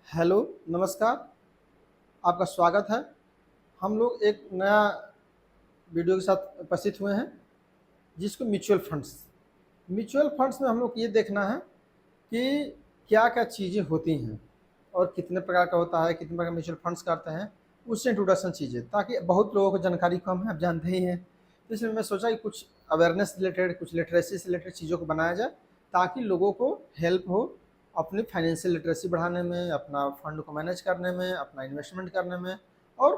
Hello, नमस्कार। आपका स्वागत है। हम लोग एक नया वीडियो के साथ उपस्थित हुए हैं जिसको म्यूचुअल फंड्स में हम लोग ये देखना है कि क्या क्या चीज़ें होती हैं और कितने प्रकार का होता है, कितने प्रकार म्यूचुअल फंड्स करते हैं, उससे इंट्रोडक्शन चीज़ें, ताकि बहुत लोगों को जानकारी कम है, आप जानते ही हैं। तो इसलिए मैं सोचा कि कुछ अवेयरनेस रिलेटेड, कुछ लिटरेसी से रिलेटेड चीज़ों को बनाया जाए ताकि लोगों को हेल्प हो अपनी फाइनेंशियल लिटरेसी बढ़ाने में, अपना फंड को मैनेज करने में, अपना इन्वेस्टमेंट करने में और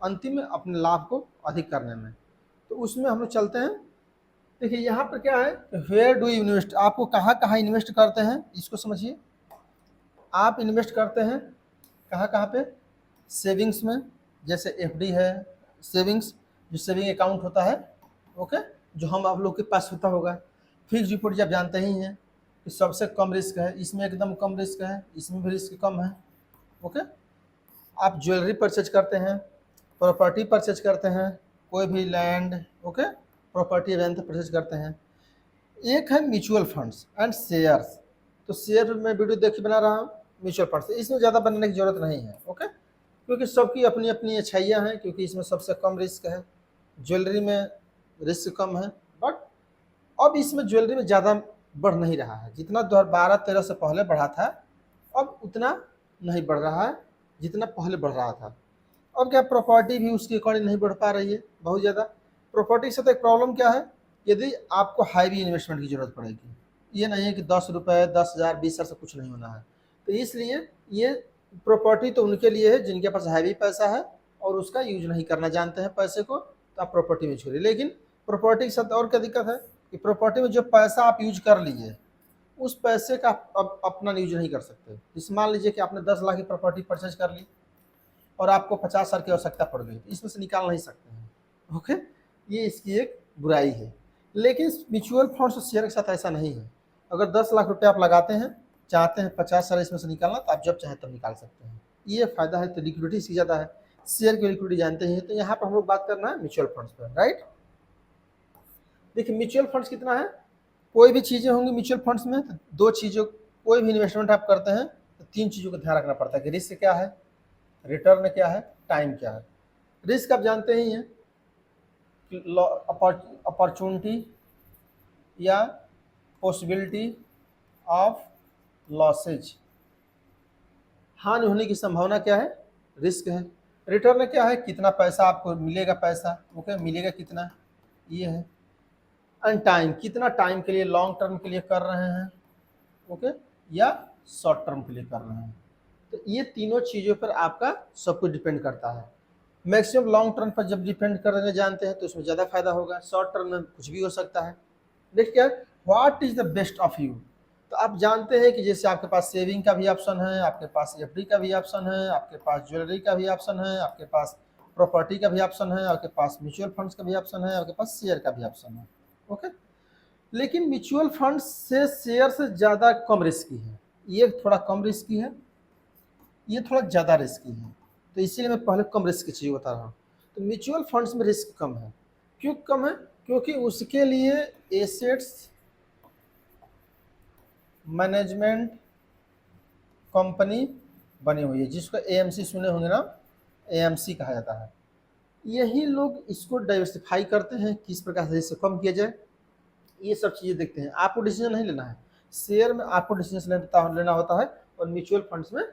अंतिम में अपने लाभ को अधिक करने में। तो उसमें हम लोग चलते हैं। देखिए यहाँ पर क्या है, वेयर डू यू इन्वेस्ट, आपको कहाँ कहाँ इन्वेस्ट करते हैं इसको समझिए। आप इन्वेस्ट करते हैं कहाँ कहाँ पे? सेविंग्स में, जैसे एफडी है, सेविंग्स, जो सेविंग अकाउंट होता है, ओके, जो हम आप लोग के पास होता होगा। फिक्स डिपॉजिट आप जानते ही हैं कि सबसे कम रिस्क है, इसमें एकदम कम रिस्क है, इसमें भी रिस्क कम है, ओके। आप ज्वेलरी परचेज करते हैं, प्रॉपर्टी परचेज करते हैं, कोई भी land, okay, property rent purchase करते हैं। एक है म्यूचुअल फंड्स एंड शेयर्स। तो शेयर में वीडियो देख के बना रहा हूँ, म्यूचुअल फंड्स इसमें ज़्यादा बनाने की जरूरत नहीं है, ओके, क्योंकि सबकी अपनी अपनी अच्छाइयाँ हैं, क्योंकि इसमें सबसे कम रिस्क है, ज्वेलरी में रिस्क कम है। बट अब इसमें ज्वेलरी में ज़्यादा बढ़ नहीं रहा है, जितना 2012-13 से पहले बढ़ा था अब उतना नहीं बढ़ रहा है जितना पहले बढ़ रहा था। अब क्या, प्रॉपर्टी भी उसके अकॉर्डिंग नहीं बढ़ पा रही है बहुत ज़्यादा। प्रॉपर्टी से तो एक प्रॉब्लम क्या है, यदि आपको हैवी इन्वेस्टमेंट की ज़रूरत पड़ेगी, ये नहीं है कि 10 रुपये, 10,000, 20,000 से कुछ नहीं होना है। तो इसलिए ये प्रॉपर्टी तो उनके लिए है जिनके पास हैवी पैसा है और उसका यूज नहीं करना जानते हैं पैसे को, तो आप प्रॉपर्टी में छोड़िए। लेकिन प्रॉपर्टी के साथ और क्या दिक्कत है कि प्रॉपर्टी में जो पैसा आप यूज कर लीजिए उस पैसे का अब अपना यूज नहीं कर सकते। जैसे मान लीजिए कि आपने 10 लाख की प्रॉपर्टी परचेज कर ली और आपको 50,000 की आवश्यकता पड़ गई, तो इसमें से निकाल नहीं सकते हैं, ओके। ये इसकी एक बुराई है। लेकिन म्यूचुअल फंड्स और शेयर के साथ ऐसा नहीं है। अगर 10 लाख रुपये आप लगाते हैं, चाहते हैं 50,000 इसमें से निकालना, तो आप जब चाहें तब निकाल सकते हैं। ये फ़ायदा है। तो लिक्विडिटी इसकी ज़्यादा है, शेयर की लिक्विडिटी जानते हैं। तो यहाँ पर हम लोग बात करना है म्यूचुअल फंड्स पर, राइट। देखिए म्यूचुअल फंड्स कितना है, कोई भी चीज़ें होंगी म्यूचुअल फंड्स में तो दो चीज़ों, कोई भी इन्वेस्टमेंट आप करते हैं तो तीन चीज़ों का ध्यान रखना पड़ता है कि रिस्क क्या है, रिटर्न क्या है, टाइम क्या है। रिस्क आप जानते ही हैं, अपॉर्चुनिटी या पॉसिबिलिटी ऑफ लॉसेज, हानि होने की संभावना क्या है, रिस्क है। रिटर्न क्या है, कितना पैसा आपको मिलेगा, पैसा ओके मिलेगा कितना, ये है। एंड टाइम, कितना टाइम के लिए, लॉन्ग टर्म के लिए कर रहे हैं, ओके, या शॉर्ट टर्म के लिए कर रहे हैं। तो ये तीनों चीज़ों पर आपका सब कुछ डिपेंड करता है। मैक्सिमम लॉन्ग टर्म पर जब डिपेंड करने जानते हैं तो उसमें ज़्यादा फायदा होगा, शॉर्ट टर्म में कुछ भी हो सकता है। नेक्स्ट क्या है, what is the best of you. तो आप जानते हैं कि जैसे आपके पास सेविंग का भी ऑप्शन है, आपके पास एफडी का भी ऑप्शन है, आपके पास ज्वेलरी का भी ऑप्शन है, आपके पास प्रॉपर्टी का भी ऑप्शन है, आपके पास म्यूचुअल फंड्स का भी ऑप्शन है, आपके पास शेयर का भी ऑप्शन है, ओके। लेकिन म्यूचुअल फंड्स से शेयर से ज़्यादा कम रिस्की है, ये थोड़ा कम रिस्की है, ये थोड़ा ज़्यादा रिस्की है। तो इसीलिए मैं पहले कम रिस्क की चीज़ बता रहा हूँ। तो म्यूचुअल फंड्स में रिस्क कम है। क्यों कम है? क्योंकि उसके लिए एसेट्स मैनेजमेंट कंपनी बनी हुई है, जिसको एएमसी सुने होंगे ना, एएमसी कहा जाता है। यही लोग इसको डाइवर्सिफाई करते हैं, किस प्रकार से इससे कम किया जाए, ये सब चीज़ें देखते हैं। आपको डिसीजन नहीं लेना है, शेयर में आपको डिसीजन लेना होता है और म्यूचुअल फंड्स में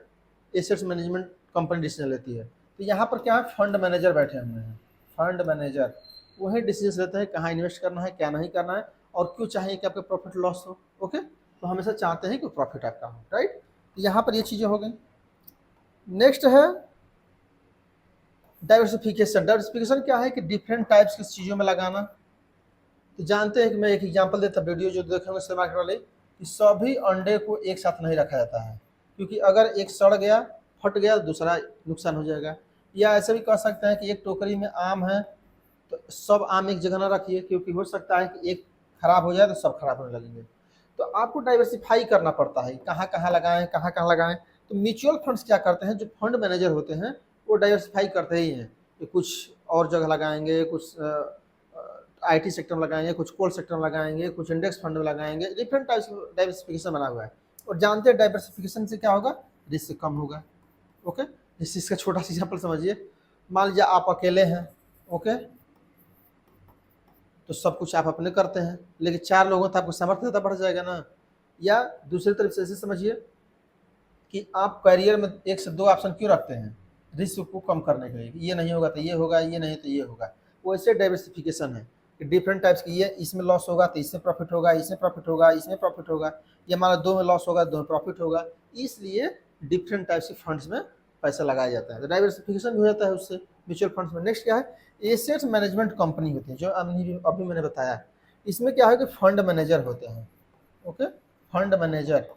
एसेट्स मैनेजमेंट कंपनी डिसीजन लेती है। तो यहाँ पर क्या है, फंड मैनेजर बैठे हुए हैं, फंड मैनेजर वही डिसीजन लेते हैं कहाँ इन्वेस्ट करना है, क्या नहीं करना है, और क्यों चाहिए कि आपका प्रॉफिट लॉस हो, ओके। तो हमेशा चाहते हैं कि प्रॉफिट आपका हो, राइट। तो यहाँ पर ये चीज़ें हो गई। नेक्स्ट है डाइवर्सिफिकेशन। डाइवर्सिफिकेशन क्या है कि डिफरेंट टाइप्स की चीज़ों में लगाना। तो जानते हैं कि मैं एक एग्जांपल देता, वीडियो जो देखेंगे शेयर मार्केट वाले, कि सभी अंडे को एक साथ नहीं रखा जाता है, क्योंकि अगर एक सड़ गया, फट गया, तो दूसरा नुकसान हो जाएगा। या ऐसे भी कह सकते हैं कि एक टोकरी में आम है तो सब आम एक जगह ना रखिए, क्योंकि हो सकता है कि एक खराब हो जाए तो सब खराब होने लगेंगे। तो आपको डाइवर्सिफाई करना पड़ता है, कहाँ कहाँ लगाएं, कहाँ कहाँ लगाएं। तो म्यूचुअल फंड्स क्या करते हैं, जो फंड मैनेजर होते हैं वो डाइवर्सिफाई करते ही हैं कि कुछ और जगह लगाएंगे, कुछ आईटी सेक्टर में लगाएंगे, कुछ कोल सेक्टर में लगाएंगे, कुछ इंडेक्स फंड में लगाएंगे। डिफरेंट टाइप्स डाइवर्सिफिकेशन बना हुआ है। और जानते हैं डाइवर्सिफिकेशन से क्या होगा, रिस्क कम होगा, ओके, इस चीज़ का छोटा सा एग्जाम्पल समझिए। मान लीजिए आप अकेले हैं, ओके, तो सब कुछ आप अपने करते हैं, लेकिन 4 लोगों तो आपको सामर्थ्य ज़्यादा बढ़ जाएगा ना। या दूसरी तरफ से ऐसे समझिए कि आप करियर में 1 से 2 ऑप्शन क्यों रखते हैं? रिस्क को कम करने के लिए, ये नहीं होगा तो ये होगा, ये नहीं तो ये होगा। वैसे डाइवर्सिफिकेशन है कि डिफरेंट टाइप्स की, ये इसमें लॉस होगा तो इसमें प्रॉफिट होगा, इसमें प्रॉफिट होगा, इसमें प्रॉफिट होगा, या मान लो 2 में लॉस होगा, 2 में प्रॉफिट होगा। इसलिए डिफरेंट टाइप्स के फंड्स में पैसा लगाया जाता है, तो डाइवर्सिफिकेशन भी हो जाता है उससे म्यूचुअल फंड्स में। नेक्स्ट क्या है? एसेट मैनेजमेंट कंपनी होती है, जो अभी मैंने बताया। इसमें क्या है कि फंड मैनेजर होते हैं, ओके, फंड मैनेजर।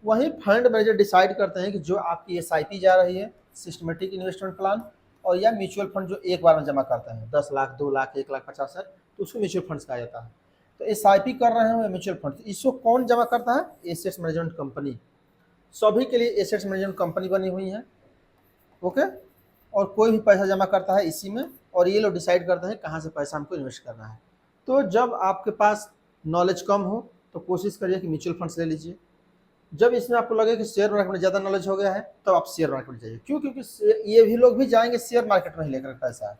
वही फंड मैनेजर डिसाइड करते हैं कि जो आपकी एसआईपी जा रही है, सिस्टमेटिक इन्वेस्टमेंट प्लान, और या म्यूचुअल फंड जो एक बार में जमा करते हैं 10 लाख, 2 लाख, 1 लाख 50 हज़ार, तो उसको म्यूचुअल फंड्स कहा जाता है। तो एसआईपी कर रहे हैं म्यूचुअल फंड, इसको कौन जमा करता है? Assets management company. सभी के लिए एसेट्स मैनेजमेंट कंपनी बनी हुई है, ओके, और कोई भी पैसा जमा करता है इसी में, और ये लोग डिसाइड करते हैं कहाँ से पैसा हमको इन्वेस्ट करना है। तो जब आपके पास नॉलेज कम हो तो कोशिश करिए कि म्यूचुअल फंड्स ले लीजिए। जब इसमें आपको लगे कि शेयर मार्केट में ज़्यादा नॉलेज हो गया है, तब आप शेयर मार्केट में जाइए। क्यों? क्योंकि ये भी लोग भी जाएंगे शेयर मार्केट में ही लेकर पैसा,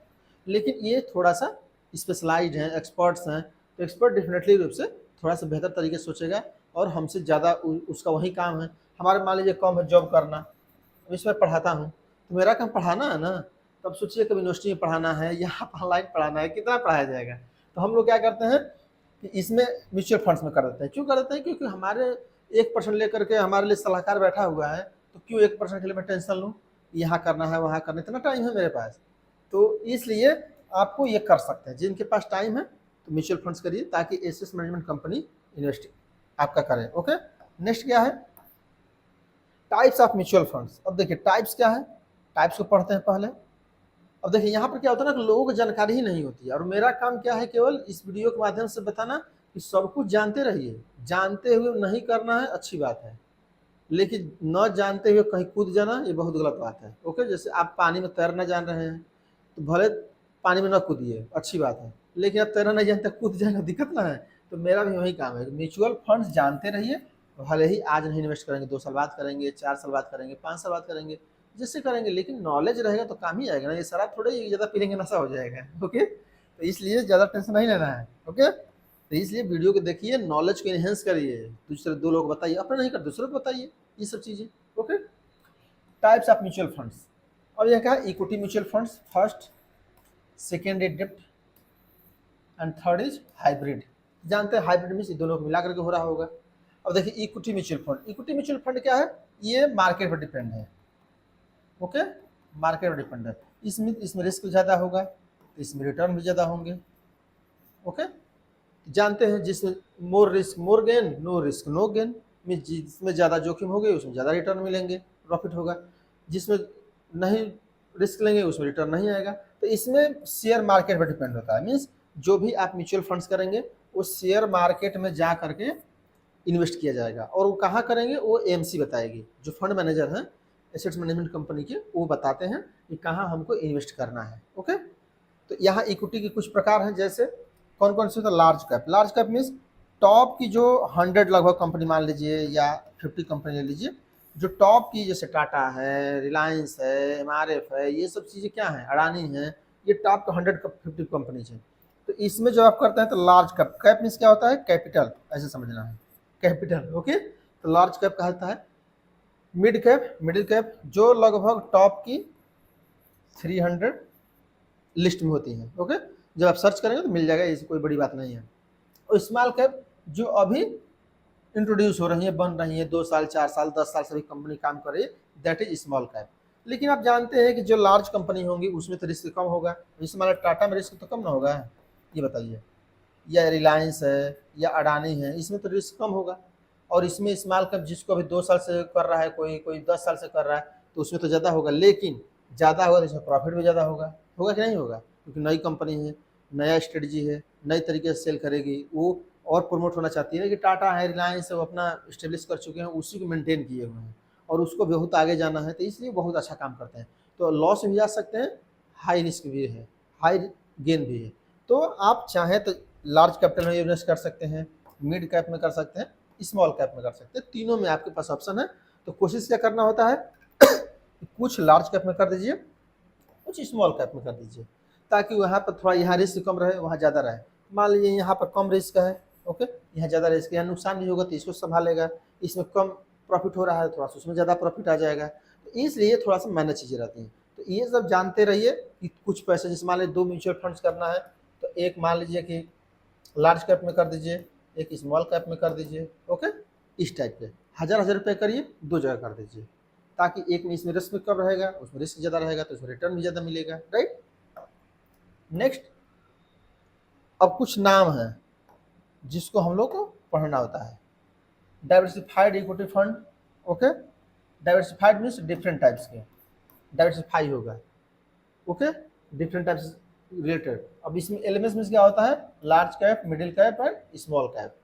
लेकिन ये थोड़ा सा स्पेशलाइज्ड हैं, एक्सपर्ट्स हैं, तो एक्सपर्ट डेफिनेटली रूप से थोड़ा सा बेहतर तरीके से सोचेगा, और हमसे ज़्यादा उसका वही काम है। हमारे मान लीजिए काम है जॉब करना, अब इसमें पढ़ाता हूँ, तो मेरा काम पढ़ाना है ना। तब सोचिए कभी यूनिवर्सिटी में पढ़ाना है या ऑनलाइन पढ़ाना है, कितना पढ़ाया जाएगा। तो हम लोग क्या करते हैं कि इसमें म्यूचुअल फंड्स में कर देते हैं। क्यों कर देते हैं? क्योंकि हमारे 1% लेकर के हमारे लिए सलाहकार बैठा हुआ है, तो क्यों 1% के लिए मैं टेंशन लूँ, यहाँ करना है, वहाँ करना है, इतना टाइम है मेरे पास। तो इसलिए आपको ये कर सकते हैं, जिनके पास टाइम है तो म्यूचुअल फंड्स करिए, ताकि एसेट मैनेजमेंट कंपनी इन्वेस्ट आपका करे, ओके। नेक्स्ट क्या है? Types of mutual funds. अब देखिए टाइप्स क्या है, टाइप्स को पढ़ते हैं पहले। अब देखिए यहाँ पर क्या होता है ना कि लोगों को जानकारी ही नहीं होती है, और मेरा काम क्या है केवल इस वीडियो के माध्यम से बताना कि सब कुछ जानते रहिए। जानते हुए नहीं करना है अच्छी बात है, लेकिन न जानते हुए कहीं कूद जाना ये बहुत गलत बात है, ओके। जैसे आप पानी में तैरना जान रहे हैं तो भले पानी में न कूदिए, अच्छी बात है, लेकिन आप तैरना नहीं जानते कूद जाएगा, दिक्कत ना है। तो मेरा भी वही काम है, म्यूचुअल फंड्स जानते रहिए। भले ही आज नहीं इन्वेस्ट करेंगे, 2 साल बाद करेंगे, 4 साल बाद करेंगे, 5 साल बाद करेंगे, जिससे करेंगे, लेकिन नॉलेज रहेगा तो काम ही आएगा ना। ये शराब थोड़े ही ज़्यादा पी लेंगे नशा हो जाएगा, ओके। तो इसलिए ज़्यादा टेंशन नहीं लेना है, ओके। तो इसलिए वीडियो को देखिए, नॉलेज को इन्हेंस करिए, दूसरे 2 लोग बताइए, अपने नहीं कर दूसरे को बताइए ये सब चीज़ें, okay. Types of mutual funds. और यह क्या है? Equity mutual funds first, second is डेब्ट, एंड थर्ड इज हाइब्रिड। जानते हैं हाइब्रिड मीन्स दोनों को मिला करके हो रहा होगा। अब देखिए equity mutual fund, equity mutual fund क्या है? ये मार्केट पर डिपेंड है, ओके, मार्केट पर डिपेंड है। इसमें रिस्क ज़्यादा होगा तो इसमें रिटर्न भी ज़्यादा होंगे, ओके। जानते हैं जिसमें more risk more gain, no risk no gain, mean जिसमें ज़्यादा जोखिम होगी उसमें ज़्यादा रिटर्न मिलेंगे, प्रॉफिट होगा। जिसमें नहीं रिस्क लेंगे उसमें रिटर्न नहीं आएगा। तो इसमें शेयर मार्केट पर डिपेंड होता है, मीन्स जो भी आप म्यूचुअल फंड्स करेंगे वो शेयर मार्केट में जा करके इन्वेस्ट किया जाएगा। और वो कहाँ करेंगे वो एएमसी बताएगी, जो फंड मैनेजर हैं एसेट्स मैनेजमेंट कंपनी के, वो बताते हैं कि कहाँ हमको इन्वेस्ट करना है, ओके। तो यहाँ इक्विटी के कुछ प्रकार हैं, जैसे कौन कौन से? तो large cap. Large cap means top की जो 100 लगभग कंपनी मान लीजिए, या 50 कंपनी ले लीजिए, जो टॉप की, जैसे टाटा है, रिलायंस है, एमआरएफ है, ये सब चीज़ें क्या हैं? अडानी है, ये टॉप 150 कंपनीज हैं। तो इसमें जो आप करते हैं तो लार्ज कैप। कैप मीन्स क्या होता है? कैपिटल, ऐसे समझना है, कैपिटल, ओके। तो लार्ज कैप कहता है। मिड कैप, मिडिल कैप, जो लगभग टॉप की 300 लिस्ट में होती हैं, ओके। जब आप सर्च करेंगे तो मिल जाएगा, ऐसी कोई बड़ी बात नहीं है। और स्मॉल कैप जो अभी इंट्रोड्यूस हो रही है, बन रही है, 2 साल, 4 साल, 10 साल से भी कंपनी काम कर रही है, दैट इज स्मॉल कैप। लेकिन आप जानते हैं कि जो लार्ज कंपनी होंगी उसमें तो रिस्क कम होगा। जैसे हमारा टाटा में रिस्क तो कम ना होगा, ये बताइए, या रिलायंस है या अडानी है, इसमें तो रिस्क कम होगा। और इसमें स्मॉल कैप जिसको अभी 2 साल से कर रहा है, कोई कोई 10 साल से कर रहा है, तो उसमें तो ज़्यादा होगा, लेकिन ज़्यादा होगा तो इसमें प्रॉफिट भी ज़्यादा होगा। होगा कि नहीं होगा? क्योंकि नई कंपनी है, नया स्ट्रेटजी है, नई तरीके से सेल करेगी वो, और प्रमोट होना चाहती है कि टाटा है, रिलायंस है, वो अपना इस्टेब्लिश कर चुके हैं, उसी को मेंटेन किए हुए हैं, और उसको बहुत आगे जाना है, तो इसलिए बहुत अच्छा काम करते हैं। तो लॉस भी जा सकते हैं, हाई रिस्क भी है, हाई गेन भी है। तो आप चाहें तो लार्ज कैपिटल में इन्वेस्ट कर सकते हैं, मिड कैप में कर सकते हैं, स्मॉल कैप में कर सकते हैं, तीनों में आपके पास ऑप्शन है। तो कोशिश क्या करना होता है कुछ लार्ज कैप में कर दीजिए, कुछ स्मॉल कैप में कर दीजिए, ताकि वहाँ पर थोड़ा यहाँ रिस्क कम रहे, वहाँ ज़्यादा रहे। मान लीजिए यहाँ पर कम रिस्क है, ओके, यहाँ ज़्यादा रिस्क है, यहाँ नुकसान भी होगा तो इसको संभालेगा, इसमें कम प्रॉफिट हो रहा है थोड़ा सा उसमें ज़्यादा प्रॉफिट आ जाएगा, तो इसलिए थोड़ा सा मैनेज चीज़ें रहती हैं। तो ये सब जानते रहिए कि कुछ पैसे, जैसे मान लीजिए 2 म्यूचुअल फंड्स करना है, तो एक मान लीजिए कि लार्ज कैप में कर दीजिए, एक स्मॉल कैप में कर दीजिए, ओके, इस टाइप के 1000 रुपये करिए, 2 जगह कर दीजिए, ताकि एक में इसमें रिस्क भी कम रहेगा, उसमें रिस्क ज़्यादा रहेगा तो उसमें रिटर्न भी ज़्यादा मिलेगा, राइट। नेक्स्ट, अब कुछ नाम है जिसको हम लोग को पढ़ना होता है। Diversified equity fund, okay, diversified means different types के, डाइवर्सिफाई होगा, ओके, डिफरेंट टाइप्स रिलेटेड। अब इसमें एलएमएस में क्या होता है, large cap, middle cap and small cap.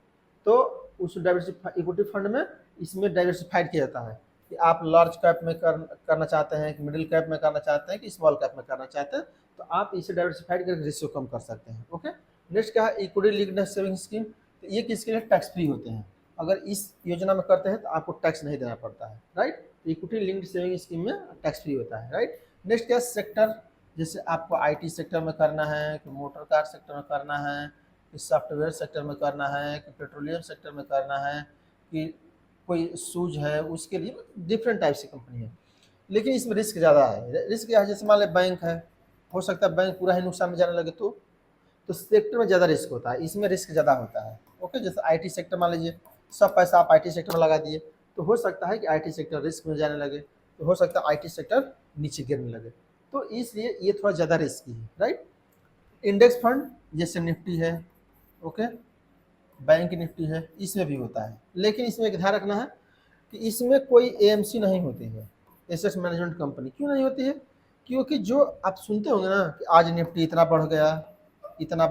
तो उस डाइवर्सिफाइड इक्विटी फंड में इसमें डाइवर्सिफाइड किया जाता है कि आप लार्ज कैप में करना चाहते हैं, कि मिडिल कैप में करना चाहते हैं, कि स्मॉल कैप में करना चाहते हैं, तो आप इसे डाइवर्सिफाइड करके रिस्क कम कर सकते हैं, ओके। नेक्स्ट क्या है, इक्विटी लिंक्ड सेविंग स्कीम, तो ये किसके लिए, टैक्स फ्री होते हैं। अगर इस योजना में करते हैं तो आपको टैक्स नहीं देना पड़ता है, right. Equity linked saving scheme में टैक्स फ्री होता है, राइट। नेक्स्ट क्या, सेक्टर, जैसे आपको आईटी सेक्टर में करना है, कि मोटर कार सेक्टर में करना है, कि सॉफ्टवेयर सेक्टर में करना है, कि पेट्रोलियम सेक्टर में करना है, कि कोई सूज है, उसके लिए डिफरेंट टाइप की कंपनी है। लेकिन इसमें रिस्क ज़्यादा है। रिस्क क्या है, जैसे मान लें बैंक है, हो सकता है बैंक पूरा ही नुकसान में जाने लगे, तो सेक्टर में ज़्यादा रिस्क होता है, इसमें रिस्क ज़्यादा होता है, ओके। जैसे आईटी सेक्टर मान लीजिए, सब पैसा आप आईटी सेक्टर में लगा दिए, तो हो सकता है कि आईटी सेक्टर रिस्क में जाने लगे, तो हो सकता है आईटी सेक्टर नीचे गिरने लगे, तो इसलिए ये थोड़ा ज़्यादा रिस्की है, राइट। इंडेक्स फंड जैसे निफ्टी है, ओके, बैंक निफ्टी है, इसमें भी होता है, लेकिन इसमें एक ध्यान रखना है कि इसमें कोई एएमसी नहीं होती है, एसेट मैनेजमेंट कंपनी। क्यों नहीं होती है, क्योंकि जो आप सुनते होंगे ना कि आज निफ्टी इतना बढ़ गया, इतना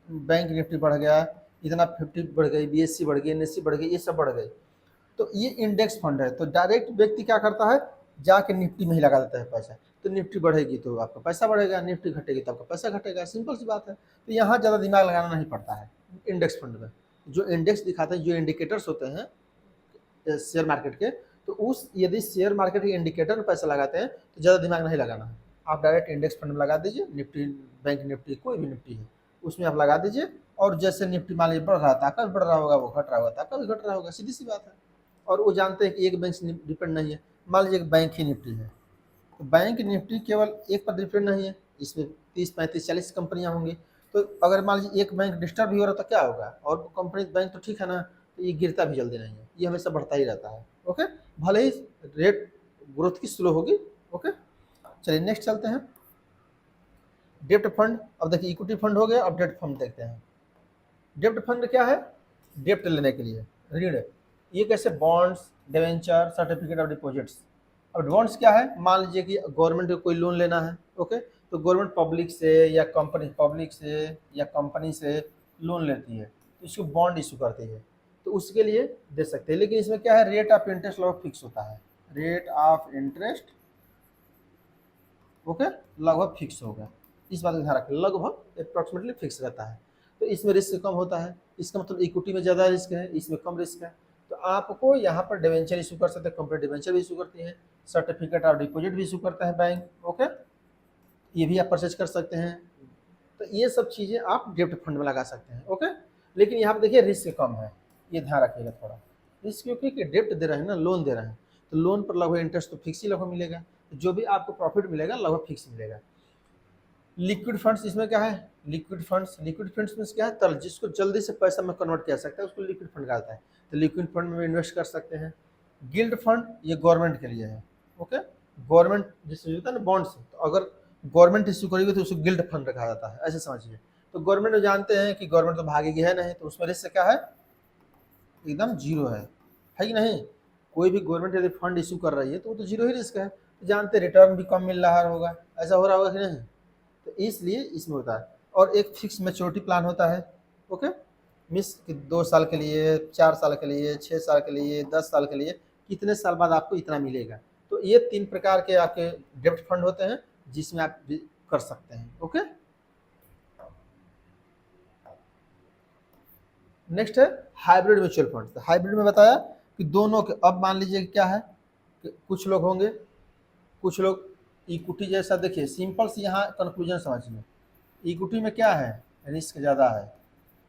बैंक निफ्टी बढ़ गया, इतना 50 बढ़ गई, बीएससी बढ़ गई, एनएससी बढ़ गई, ये सब बढ़ गई, तो ये इंडेक्स फंड है। तो डायरेक्ट व्यक्ति क्या करता है, जाके निफ्टी में ही लगा देता है पैसा, तो निफ्टी बढ़ेगी तो आपका पैसा बढ़ेगा, निफ्टी घटेगी तो आपका पैसा घटेगा, सिंपल सी बात है। तो यहाँ ज़्यादा दिमाग लगाना नहीं पड़ता है इंडेक्स फंड में। जो इंडेक्स दिखाते हैं, जो इंडिकेटर्स होते हैं शेयर मार्केट के, तो उस यदि शेयर मार्केट के इंडिकेटर में पैसा लगाते हैं तो ज़्यादा दिमाग नहीं लगाना है, आप डायरेक्ट इंडेक्स फंड में लगा दीजिए, निफ्टी, बैंक निफ्टी, कोई भी निफ्टी है उसमें आप लगा दीजिए, और जैसे निफ्टी मान लीजिए बढ़ रहा था, कभी बढ़ रहा होगा, वो घट रहा होगा था, कभी घट रहा होगा, सीधी सी बात है। और वो जानते हैं कि एक बैंक से डिपेंड नहीं है। मान लीजिए बैंक ही निफ्टी है, तो बैंक निफ्टी केवल एक पर डिपेंड नहीं है, इसमें 30, 35, 40 कंपनियां होंगी। तो अगर मान लीजिए एक बैंक डिस्टर्ब भी हो रहा तो क्या होगा, और कंपनी बैंक तो ठीक है ना, तो ये गिरता भी जल्दी नहीं है, ये हमेशा बढ़ता ही रहता है, ओके। भले ही रेट ग्रोथ की स्लो होगी, ओके। चलिए नेक्स्ट चलते हैं, डेप्ट फंड। अब देखिए इक्विटी फंड हो गया, अब डेप्ट फंड देखते हैं। डेप्ट फंड क्या है, डेप्ट लेने के लिए ऋण, ये कैसे, bonds, debenture, certificate of deposits. अब बॉन्ड्स क्या है, मान लीजिए कि गवर्नमेंट को कोई लोन लेना है, ओके, तो गवर्नमेंट पब्लिक से या कंपनी, पब्लिक से या कंपनी से लोन लेती है, तो इसको बॉन्ड इशू करती है, तो उसके लिए दे सकते हैं। लेकिन इसमें क्या है, रेट ऑफ इंटरेस्ट लगभग फिक्स होता है, रेट ऑफ इंटरेस्ट, ओके, लगभग फिक्स होगा, इस बात का ध्यान रखें, लगभग अप्रॉक्सीमेटली फिक्स रहता है। तो इसमें रिस्क कम होता है, इसका मतलब इक्विटी में ज़्यादा रिस्क है, इसमें कम रिस्क है। तो आपको यहाँ पर डिवेंचर इशू कर सकते हैं, कंपनी डिवेंचर भी इशू करती है, सर्टिफिकेट ऑफ डिपॉजिट भी इशू करता है बैंक, ओके, ये भी आप परचेज कर सकते हैं। तो ये सब चीज़ें आप डेप्ट फंड में लगा सकते हैं, ओके। लेकिन यहाँ पर देखिए रिस्क कम है, ये ध्यान रखिएगा थोड़ा, रिस्क क्योंकि डेप्ट दे रहे हैं ना, लोन दे रहे हैं, तो लोन पर लगभग इंटरेस्ट तो फिक्स ही लगभग मिलेगा, तो जो भी आपको प्रॉफिट मिलेगा लगभग फिक्स मिलेगा। लिक्विड फंड्स, इसमें क्या है, लिक्विड फंड्स, लिक्विड फंड्स में क्या है, तरल, जिसको जल्दी से पैसा में कन्वर्ट किया सकता है उसको लिक्विड फंड कहता है, तो लिक्विड फंड में इन्वेस्ट कर सकते हैं। गिल्ड फंड, ये गवर्नमेंट के लिए है, ओके, गवर्नमेंट जिससे होता है ना बॉन्ड्स, तो अगर गवर्नमेंट इश्यू करेगी तो उसको गिल्ड फंड रखा जाता है, ऐसे समझिए। तो गवर्नमेंट जानते हैं कि गवर्नमेंट तो भागेगी है नहीं, तो उसमें रिस्क क्या है, एकदम जीरो है कि नहीं। कोई भी गवर्नमेंट यदि फंड इशू कर रही है तो वो तो जीरो ही रिस्क है, तो जानते रिटर्न भी कम मिल रहा होगा, ऐसा हो रहा होगा कि नहीं, तो इसलिए इसमें होता है। और एक फिक्स मैच्योरिटी प्लान होता है, ओके, मिस कि 2 साल के लिए, 4 साल के लिए, 6 साल के लिए, 10 साल के लिए, कितने साल बाद आपको इतना मिलेगा। तो ये 3 प्रकार के आपके डेप्ट फंड होते हैं जिसमें आप कर सकते हैं, ओके। नेक्स्ट है हाइब्रिड म्यूचुअल फंड। तो हाइब्रिड में बताया कि दोनों के, अब मान लीजिए क्या है कि कुछ लोग होंगे, कुछ लोग इक्विटी जैसा, देखिए सिंपल सी यहाँ कंक्लूजन समझिए, इक्विटी में क्या है, रिस्क ज़्यादा है।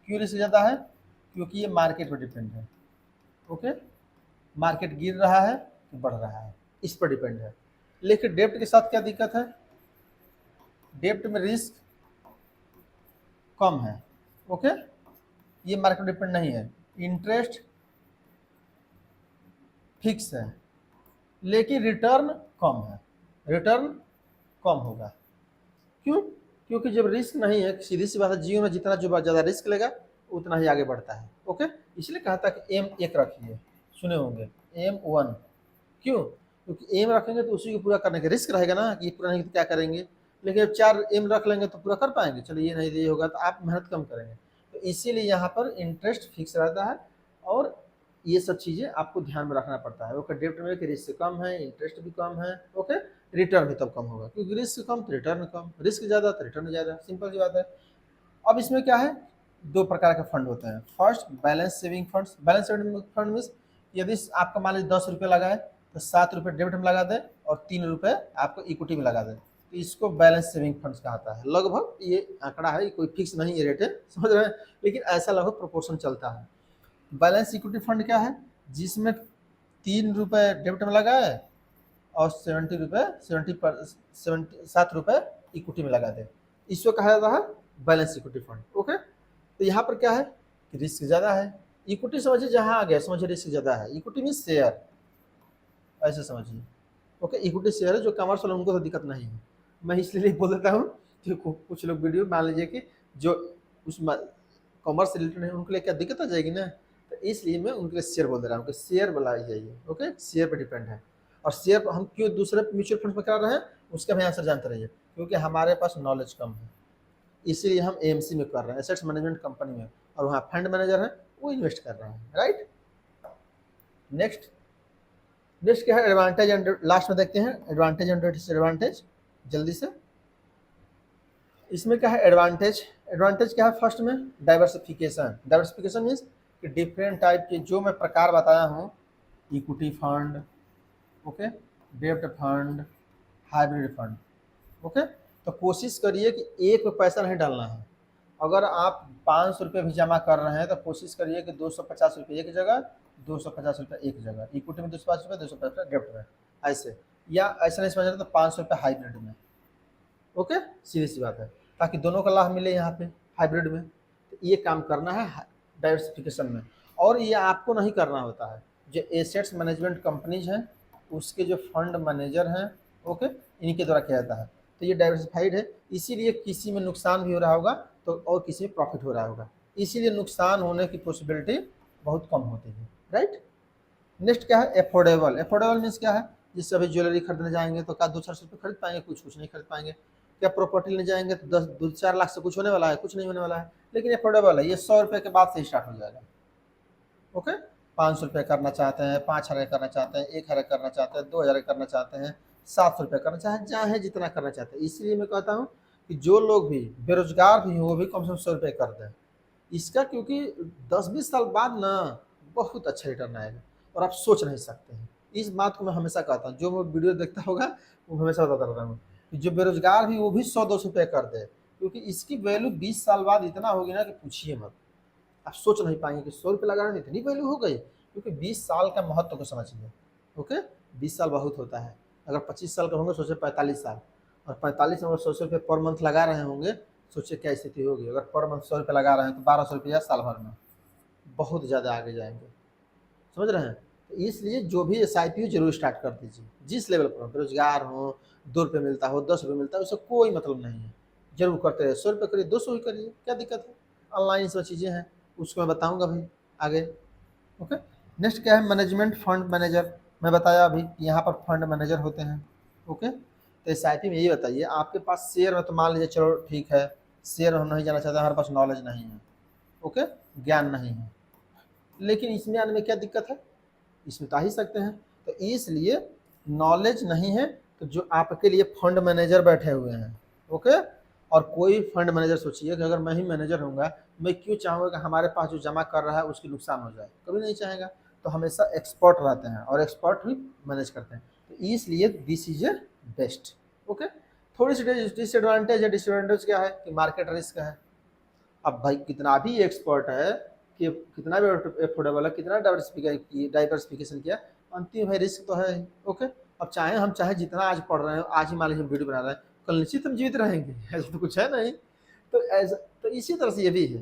क्यों रिस्क ज़्यादा है? क्योंकि ये मार्केट पर डिपेंड है। ओके, मार्केट गिर रहा है कि बढ़ रहा है, इस पर डिपेंड है। लेकिन डेब्ट के साथ क्या दिक्कत है, डेब्ट में रिस्क कम है। ओके, ये मार्केट डिपेंड नहीं है, इंटरेस्ट फिक्स है, लेकिन रिटर्न कम है, रिटर्न कम होगा। क्यों? क्योंकि जब रिस्क नहीं है, सीधी सी बात है, जीवन में जितना जो ज़्यादा रिस्क लेगा उतना ही आगे बढ़ता है। ओके, इसलिए कहा था कि एम एक रखिए, सुने होंगे M1। क्यों? क्योंकि एम रखेंगे तो उसी को पूरा करने का रिस्क रहेगा ना, कि पूरा नहीं तो क्या करेंगे। लेकिन अब 4 एम रख लेंगे तो पूरा कर पाएंगे, चलिए ये नहीं ये होगा तो आप मेहनत कम करेंगे। तो इसीलिए यहाँ पर इंटरेस्ट फिक्स रहता है, और ये सब चीज़ें आपको ध्यान में रखना पड़ता है। ओके, डेब्ट में कि रिस्क कम है, इंटरेस्ट भी कम है। ओके, रिटर्न भी तब कम होगा, क्योंकि रिस्क कम तो रिटर्न कम, रिस्क ज़्यादा तो रिटर्न ज़्यादा, सिंपल सी बात है। अब इसमें क्या है, 2 प्रकार के फंड होते हैं। First, balance saving funds. Balance saving fund means यदि आपका मान लीजिए 10 रुपये लगा है तो 7 रुपये डेबिट में लगा दें और 3 रुपये आपको इक्विटी में लगा दें, तो इसको बैलेंस सेविंग फंड्स कहता है। लगभग ये आंकड़ा है, कोई फिक्स नहीं है रेट है, समझ रहे हैं, लेकिन ऐसा लगभग प्रोपोर्शन चलता है। बैलेंस इक्विटी फंड क्या है, जिसमें 3 रुपये डेबिट में लगा है और 7 रुपये इक्विटी में लगा दे, इसको कहा जाता है बैलेंस इक्विटी फंड। ओके, तो यहाँ पर क्या है कि रिस्क ज़्यादा है। इक्विटी समझिए जहाँ आ गया, समझिए रिस्क ज़्यादा है। इक्विटी मीन शेयर, ऐसे समझिए। ओके, इक्विटी शेयर है, जो कॉमर्स वाले उनको तो दिक्कत नहीं है। मैं इसलिए बोल देता हूँ कि कुछ लोग वीडियो मान लीजिए कि जो उस कॉमर्स से रिलेटेड है, उनके लिए क्या दिक्कत आ जाएगी ना, तो इसलिए मैं उनके लिए शेयर बोल दे रहा हूँ कि शेयर बनाई जाइए। ओके, शेयर पर डिपेंड है। और शेयर पर हम क्यों दूसरे म्यूचुअल फंड में करा रहे हैं, उसका भी आंसर जानते रहिए, क्योंकि हमारे पास नॉलेज कम है, इसीलिए हम एएमसी में कर रहे हैं, एसेट्स मैनेजमेंट कंपनी में, और वहाँ फंड मैनेजर है वो इन्वेस्ट कर रहे हैं। राइट, नेक्स्ट नेक्स्ट क्या है, एडवांटेज एंड, लास्ट में देखते हैं एडवांटेज एंड डिसएडवांटेज जल्दी से। इसमें क्या है एडवांटेज, एडवांटेज क्या है, फर्स्ट में डाइवर्सिफिकेशन। डाइवर्सिफिकेशन मीन्स कि डिफरेंट टाइप के जो मैं प्रकार बताया हूँ, इक्विटी फंड, ओके, डेब्ट फंड, हाइब्रिड फंड। ओके, तो कोशिश करिए कि एक में पैसा नहीं डालना है। अगर आप 500 रुपये भी जमा कर रहे हैं तो कोशिश करिए कि 250 रुपये एक जगह, 250 रुपये एक जगह, इक्विटी में 250 रुपये, 250 रुपये डेब्ट में, ऐसे, या ऐसा नहीं समझ रहे तो 500 रुपये हाइब्रिड में। ओके, सीधी सी बात है, ताकि दोनों का लाभ मिले यहाँ पे हाइब्रिड में। तो ये काम करना है डाइवर्सिफिकेशन में। और ये आपको नहीं करना होता है, जो एसेट्स मैनेजमेंट कंपनीज हैं उसके जो फंड मैनेजर हैं, ओके, इनके द्वारा किया जाता है। तो ये डाइवर्सिफाइड है, इसीलिए किसी में नुकसान भी हो रहा होगा तो और किसी में प्रॉफिट हो रहा होगा, इसीलिए नुकसान होने की पॉसिबिलिटी बहुत कम होती है। राइट, नेक्स्ट क्या है, एफोर्डेबल। एफोर्डेबल मीन्स क्या है, जिससे अभी ज्वेलरी खरीदने जाएंगे तो क्या 2-4 रुपये खरीद पाएंगे, कुछ नहीं खरीद पाएंगे। क्या प्रॉपर्टी लेने जाएंगे तो 2-4 लाख से कुछ होने वाला है, कुछ नहीं होने वाला है। लेकिन एफोर्डेबल है, ये 100 रुपये के बाद से स्टार्ट हो जाएगा। ओके, 500 रुपये करना चाहते हैं, 5,000 करना चाहते हैं, 1,000 करना चाहते हैं, 2,000 करना चाहते हैं, 700 रुपये करना चाहे, चाहे जितना करना चाहते हैं। इसलिए मैं कहता हूँ कि जो लोग भी बेरोजगार भी हो वो भी कम से कम 100 रुपये कर दें इसका, क्योंकि 10-20 साल बाद ना बहुत अच्छा रिटर्न आएगा, और आप सोच नहीं सकते हैं। इस बात को मैं हमेशा कहता हूँ, जो वो वीडियो देखता होगा वो हमेशा बताता रहता हूँ कि जो बेरोजगार भी वो भी 100-200 रुपये कर दे, क्योंकि इसकी वैल्यू 20 साल बाद इतना होगी ना कि पूछिए मत। आप सोच नहीं पाएंगे कि 100 रुपये लगाने में इतनी वैल्यू हो गई, क्योंकि 20 साल का महत्व को समझिए। ओके, 20 साल बहुत होता है। अगर 25 साल का होंगे सोचे 45 साल, और 45 में 100 रुपये पर मंथ लगा रहे होंगे, सोचिए क्या स्थिति होगी। अगर पर मंथ 100 रुपये लगा रहे हैं तो 1200 रुपया साल भर में, बहुत ज़्यादा आगे जाएंगे, समझ रहे हैं। तो इसलिए जो भी SIP हो जरूर स्टार्ट कर दीजिए, जिस लेवल पर हो, बेरोजगार हो, 2 रुपये मिलता हो, 10 रुपये मिलता है, उससे कोई मतलब नहीं है, जरूर करते रहे। 100 रुपये करिए, 200 ही करिए, क्या दिक्कत है। ऑनलाइन सब चीज़ें हैं, उसको मैं बताऊंगा भाई आगे। ओके, नेक्स्ट क्या है, मैनेजमेंट फंड मैनेजर। मैं बताया अभी कि यहाँ पर फंड मैनेजर होते हैं। ओके, तो SIP में ये बताइए, आपके पास शेयर में तो मान लीजिए चलो ठीक है, शेयर में हम नहीं जाना चाहते, हमारे पास नॉलेज नहीं है, ओके, ज्ञान नहीं है, लेकिन इसमें आने में क्या दिक्कत है, इसमें तो आ ही सकते हैं। तो इसलिए नॉलेज नहीं है तो जो आपके लिए फंड मैनेजर बैठे हुए हैं, ओके। और कोई फंड मैनेजर सोचिए कि अगर मैं ही मैनेजर होऊंगा, मैं क्यों चाहूँगा कि हमारे पास जो जमा कर रहा है उसकी नुकसान हो जाए, कभी नहीं चाहेगा। तो हमेशा एक्सपर्ट रहते हैं और एक्सपर्ट ही मैनेज करते हैं। तो इसलिए this is a best. Okay, थोड़ी सी डिसएडवांटेज है। डिसएडवांटेज क्या है कि मार्केट रिस्क है। अब भाई कितना भी एक्सपर्ट है, कि कितना भी अफोर्डेबल है, कितना डाइवर्सिफिकेशन किया, अंतिम भाई रिस्क तो है। ओके, अब चाहे जितना आज पढ़ रहे हैं, आज ही मान लीजिए वीडियो बना रहे हैं, कल निश्चित हम जीवित रहेंगे, ऐसा तो कुछ है नहीं। तो ऐसा तो इसी तरह से ये भी है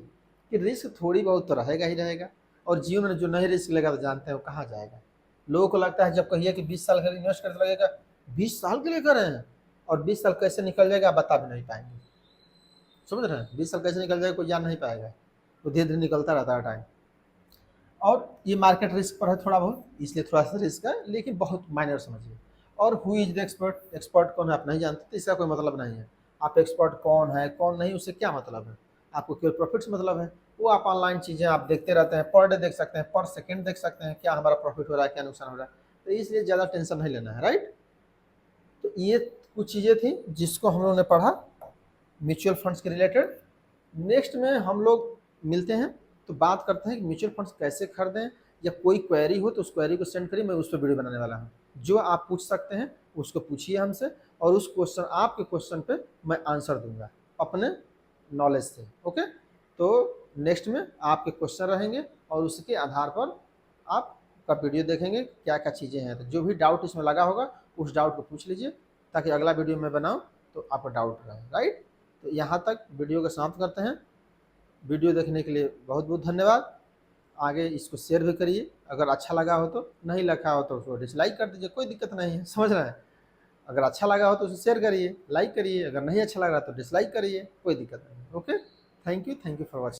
कि रिस्क थोड़ी बहुत तो रहेगा ही रहेगा। और जीवन में जो नहीं रिस्क लेगा तो जानते हैं वो कहाँ जाएगा। लोगों को लगता है जब कहिए कि 20 साल का इन्वेस्ट करते लगेगा, 20 साल के लिए करें, और 20 साल कैसे निकल जाएगा आप बता भी नहीं पाएंगे। समझ रहे हैं, 20 साल कैसे निकल जाएगा कोई जान नहीं पाएगा, तो धीरे धीरे निकलता रहता है टाइम। और ये मार्केट रिस्क पर है थोड़ा बहुत, इसलिए थोड़ा सा रिस्क है, लेकिन बहुत माइनर समझिए। और who is the expert, expert कौन है आप नहीं जानते, तो इसका कोई मतलब नहीं है। आप एक्सपर्ट कौन है कौन नहीं उससे क्या मतलब है, आपको केवल प्रॉफिट से मतलब है। वो आप ऑनलाइन चीज़ें आप देखते रहते हैं, पर डे देख सकते हैं, पर सेकंड देख सकते हैं, क्या हमारा प्रॉफिट हो रहा है क्या नुकसान हो रहा है। तो इसलिए ज़्यादा टेंशन नहीं लेना है, राइट। तो ये कुछ चीज़ें थी जिसको हम लोगों ने पढ़ा म्यूचुअल फंड्स के रिलेटेड। नेक्स्ट में हम लोग मिलते हैं तो बात करते हैं कि म्यूचुअल फंड्स कैसे खरीदें, या कोई क्वेरी हो तो उस क्वेरी को सेंड करिए, मैं उस पर वीडियो बनाने वाला हूँ। जो आप पूछ सकते हैं उसको पूछिए हमसे, और उस क्वेश्चन आपके क्वेश्चन पे मैं आंसर दूंगा अपने नॉलेज से। ओके, तो नेक्स्ट में आपके क्वेश्चन रहेंगे और उसके आधार पर आपका वीडियो देखेंगे क्या क्या चीज़ें हैं। तो जो भी डाउट इसमें लगा होगा उस डाउट को पूछ लीजिए, ताकि अगला वीडियो में बनाऊँ तो आपको डाउट रहे, राइट। तो यहाँ तक वीडियो को समाप्त करते हैं। वीडियो देखने के लिए बहुत बहुत धन्यवाद। आगे इसको शेयर भी करिए, अगर अच्छा लगा हो तो, नहीं लगा हो तो उसको डिसलाइक कर दीजिए, कोई दिक्कत नहीं है, समझ रहे हैं। अगर अच्छा लगा हो तो उसे शेयर करिए, लाइक करिए, अगर नहीं अच्छा लग रहा तो डिसलाइक करिए, कोई दिक्कत नहीं है। Okay, thank you for watching.